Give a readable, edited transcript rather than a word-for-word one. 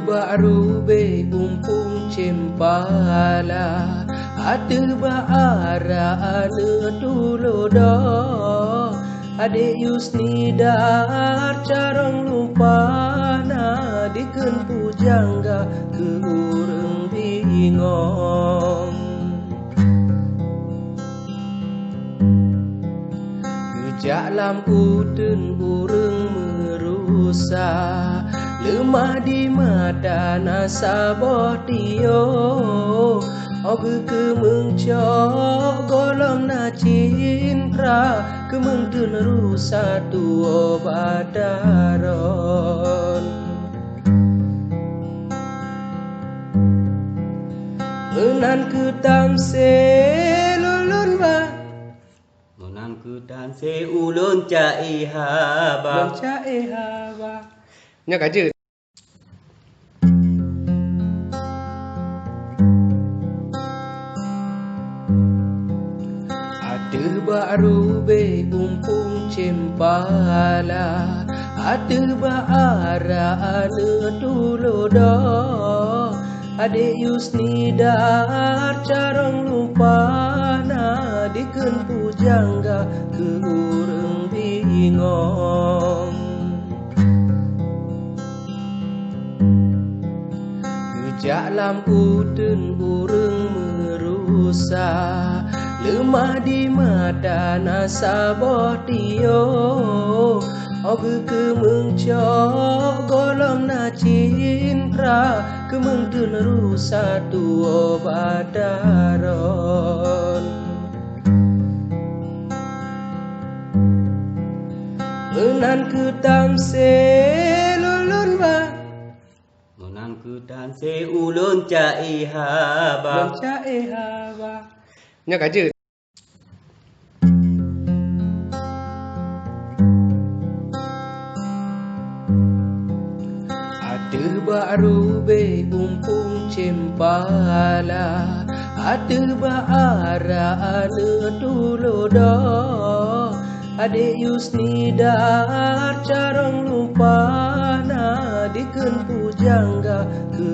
baru be umpung cempala ada baara ane tulodo ade Yusni dar carong lumpana diken pujangga ke urang bingong Jalam uden urang merusa lemah di mata nasabah tio oge kemengcok golong na cintra kemengtun rusa tuo badaron menan ketamse lulun ba Dan se ulun cai haba nya kaje ada baru be umpung cempala ada baara ane tulodo ade Yusni dar carong lumpana diken pujangga ke urang bingong Jalam uden urang merusa lemah di mata nasabah tio oge kemengcok golong na cintra kemengtun rusa tuo badaron menan ketamse lulun ba Dan se ulun cai haba nya kaje ada baru be umpung cempala ada baara ane tulodo ade Yusni dar carong lumpana diken pujangga ke